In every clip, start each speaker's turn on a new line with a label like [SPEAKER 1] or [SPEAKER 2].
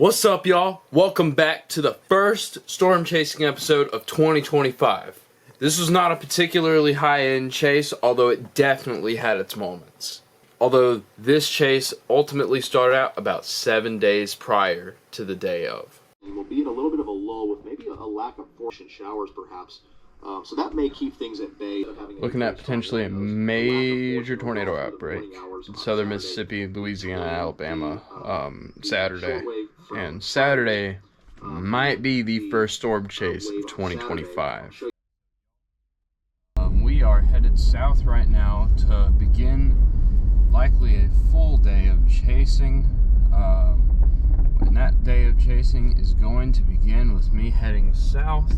[SPEAKER 1] What's up, y'all? Welcome back to the first storm chasing episode of 2025. This was not a particularly high-end chase, although it definitely had its moments. Although this chase ultimately started out about 7 days prior to the day of.
[SPEAKER 2] We'll be in a little bit of a lull with maybe a lack of force and showers, perhaps. So that may keep things at bay.
[SPEAKER 1] Looking at potentially a major tornado outbreak in southern Mississippi, Louisiana, Alabama, Saturday. And Saturday might be the first storm chase of 2025. We are headed south right now to begin likely a full day of chasing. And that day of chasing is going to begin with me heading south.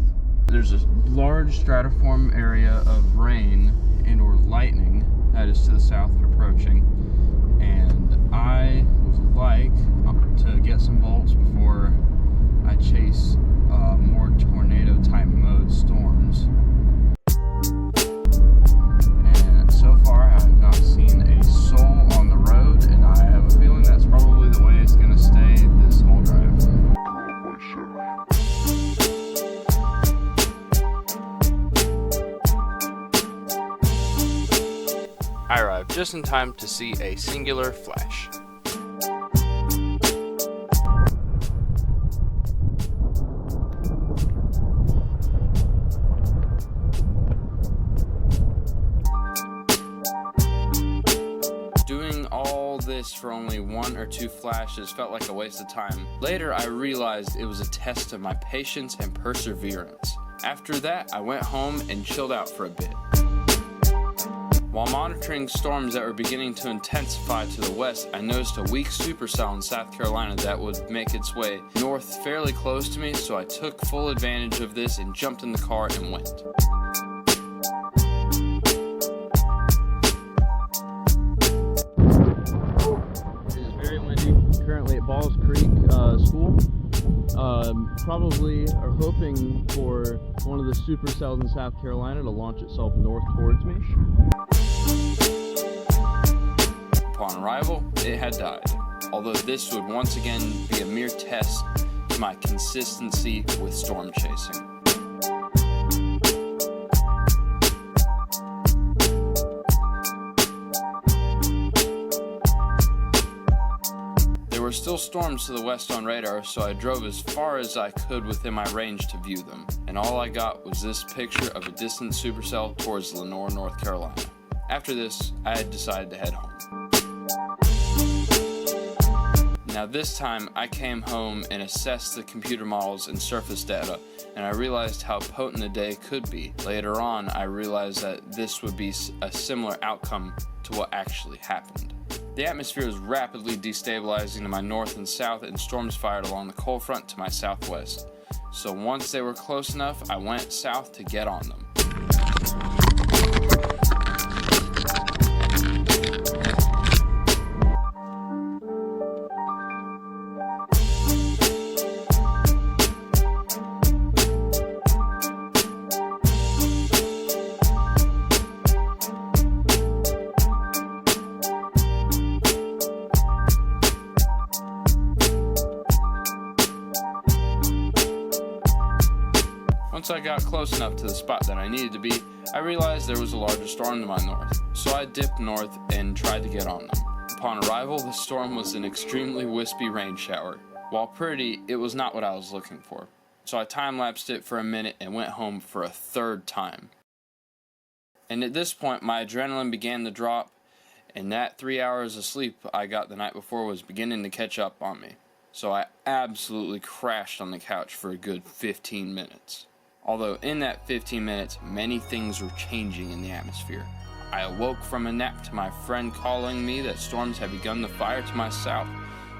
[SPEAKER 1] There's a large stratiform area of rain and or lightning that is to the south and approaching, and I would like to get some bolts before I chase more tornado type mode storms. And so far I have not seen a soul on the road, and I have a feeling that's probably the way it's going to stay this whole drive. I arrived just in time to see a singular flash. Doing all this for only 1 or 2 flashes felt like a waste of time. Later, I realized it was a test of my patience and perseverance. After that, I went home and chilled out for a bit. While monitoring storms that were beginning to intensify to the west, I noticed a weak supercell in South Carolina that would make its way north fairly close to me, so I took full advantage of this and jumped in the car and went. It is very windy. Currently at Balls Creek School. Probably are hoping for one of the supercells in South Carolina to launch itself north towards me. Upon arrival, it had died, although this would once again be a mere test to my consistency with storm chasing. There were still storms to the west on radar, so I drove as far as I could within my range to view them, and all I got was this picture of a distant supercell towards Lenoir, North Carolina. After this, I had decided to head home. Now this time, I came home and assessed the computer models and surface data, and I realized how potent the day could be. Later on, I realized that this would be a similar outcome to what actually happened. The atmosphere was rapidly destabilizing to my north and south, and storms fired along the cold front to my southwest. So once they were close enough, I went south to get on them. Once I got close enough to the spot that I needed to be, I realized there was a larger storm to my north, so I dipped north and tried to get on them. Upon arrival, the storm was an extremely wispy rain shower. While pretty, it was not what I was looking for, so I time-lapsed it for a minute and went home for a third time. And at this point, my adrenaline began to drop, and that 3 hours of sleep I got the night before was beginning to catch up on me. So I absolutely crashed on the couch for a good 15 minutes. Although in that 15 minutes, many things were changing in the atmosphere. I awoke from a nap to my friend calling me that storms had begun to fire to my south,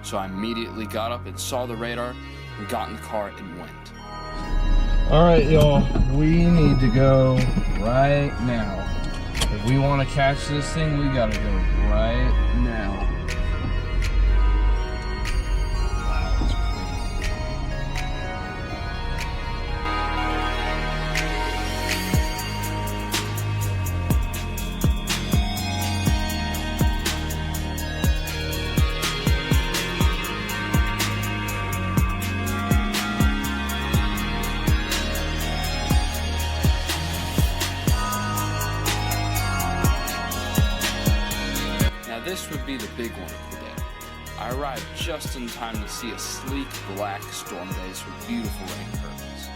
[SPEAKER 1] so I immediately got up and saw the radar and got in the car and went. Alright, y'all, we need to go right now. If we want to catch this thing, we gotta go right now. just in time to see a sleek black storm base with beautiful rain curtains.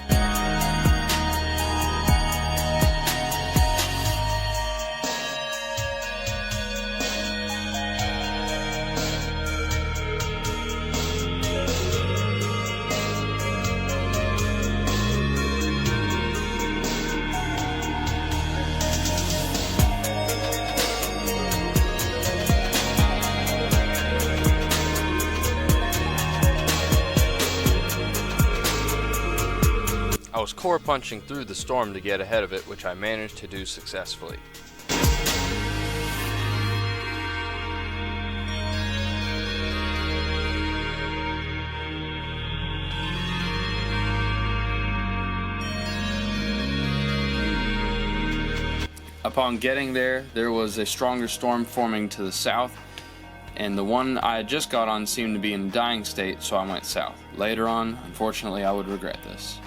[SPEAKER 1] I was core punching through the storm to get ahead of it, which I managed to do successfully. Upon getting there, there was a stronger storm forming to the south, and the one I had just got on seemed to be in a dying state, so I went south. Later on, unfortunately, I would regret this.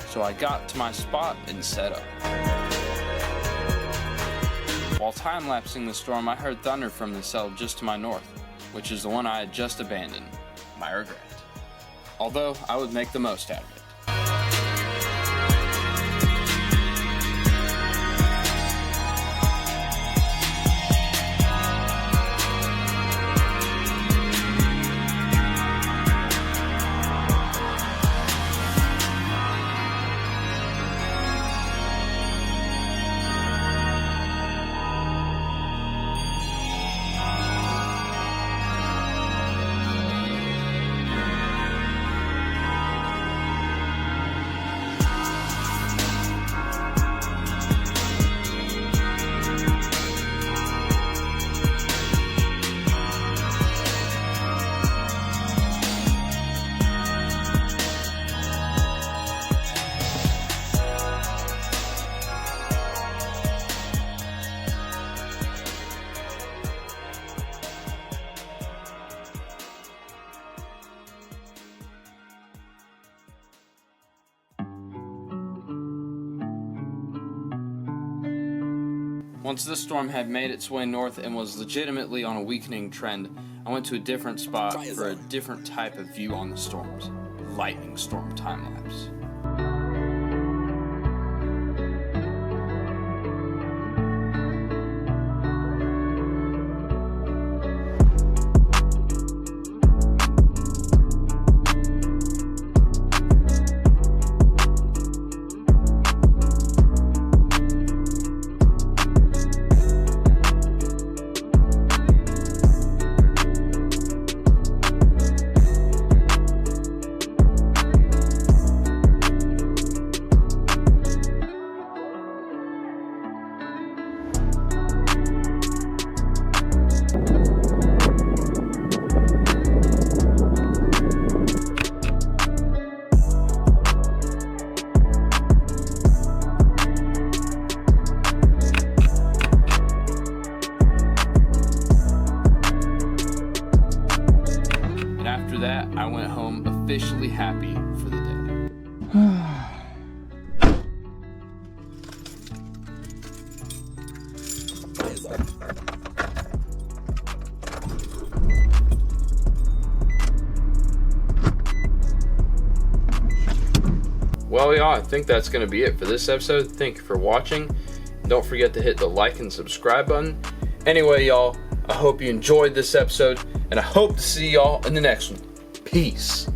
[SPEAKER 1] So I got to my spot and set up. While time-lapsing the storm, I heard thunder from the cell just to my north, which is the one I had just abandoned. My regret. Although, I would make the most out of it. Once this storm had made its way north and was legitimately on a weakening trend, I went to a different spot for a different type of view on the storms. Lightning storm time-lapse. After that, I went home officially happy for the day. Well, y'all, I think that's going to be it for this episode. Thank you for watching. Don't forget to hit the like and subscribe button. Anyway, y'all, I hope you enjoyed this episode, and I hope to see y'all in the next one. Peace.